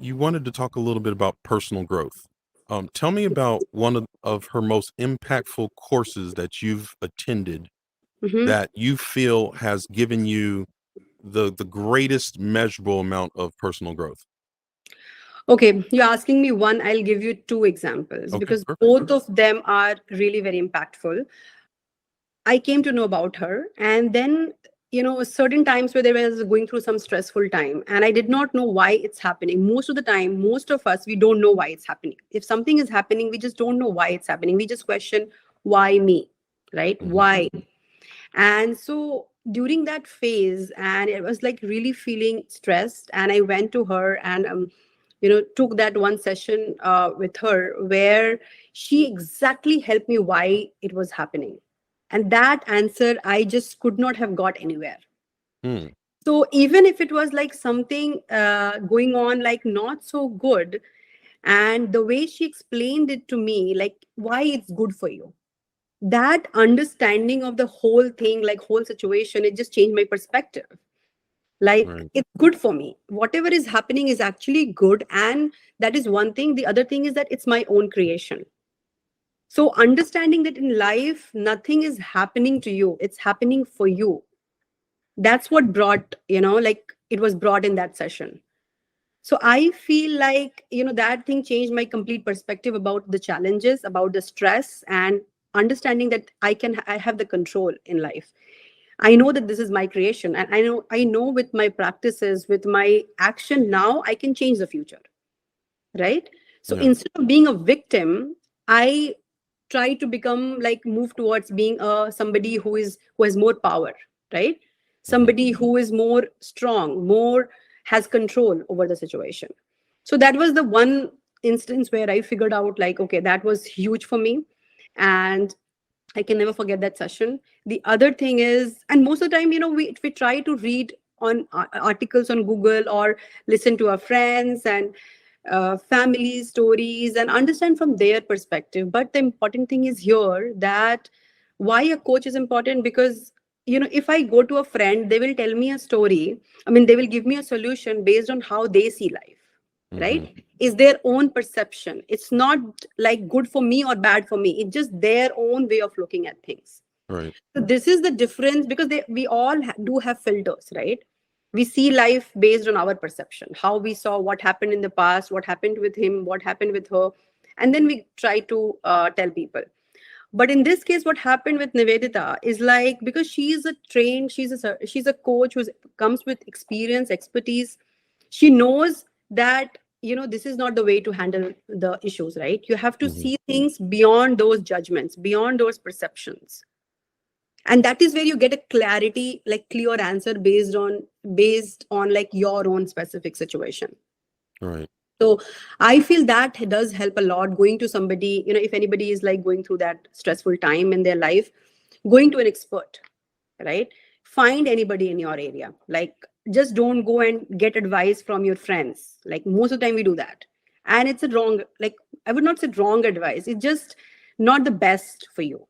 You wanted to talk a little bit about personal growth. Tell me about one of her most impactful courses that you've attended Hmm. that you feel has given you the greatest measurable amount of personal growth. Okay, you're asking me one. I'll give you two examples Okay, because perfect. both of them are really very impactful. I came to know about her, and then certain times where they was going through some stressful time, and I did not know why it's happening. Most of the time, most of us, we don't know why it's happening. If something is happening, we just don't know why it's happening. We just question, why me, right? Hmm. Why? And so during that phase, and it was like really feeling stressed, and I went to her and took that one session with her where she exactly helped me why it was happening. And that answer I just could not have got anywhere. Mm, So even if it was like something going on like not so good, and the way she explained it to me, like why it's good for you, that understanding of the whole thing, like whole situation, it just changed my perspective. Like right. it's good for me, whatever is happening is actually good. And that is one thing. The other thing is that it's my own creation. So understanding that in life nothing is happening to you, it's happening for you. That's what brought, like it was brought in that session. So I feel like, that thing changed my complete perspective about the challenges, about the stress, and understanding that I have the control in life. I know that this is my creation, and I know with my practices, with my action now, I can change the future, right? So Yeah. instead of being a victim, I try to become like move towards being a somebody who has more power, right? Hmm. Somebody who is more strong, more has control over the situation. So that was the one instance where I figured out like, okay, that was huge for me. And I can never forget that session. The other thing is, and most of the time, we try to read on articles on Google or listen to our friends and family stories and understand from their perspective. But the important thing is here that why a coach is important, because if I go to a friend, they will tell me a story. I mean, they will give me a solution based on how they see life, Hmm. right? Is their own perception. It's not like good for me or bad for me. It's just their own way of looking at things. Right. So this is the difference, because we all do have filters, right? We see life based on our perception, how we saw what happened in the past, what happened with him, what happened with her, and then we try to tell people. But in this case, what happened with Nivedita is like, because she's a coach who comes with experience, expertise. She knows that this is not the way to handle the issues, right? You have to Hmm. see things beyond those judgments, beyond those perceptions, and that is where you get a clarity, like clear answer based on like your own specific situation. Right. So I feel that does help a lot. Going to somebody, if anybody is like going through that stressful time in their life, going to an expert, right? Find anybody in your area. Like, just don't go and get advice from your friends. Like, most of the time we do that. And it's a wrong, like, I would not say wrong advice. It's just not the best for you.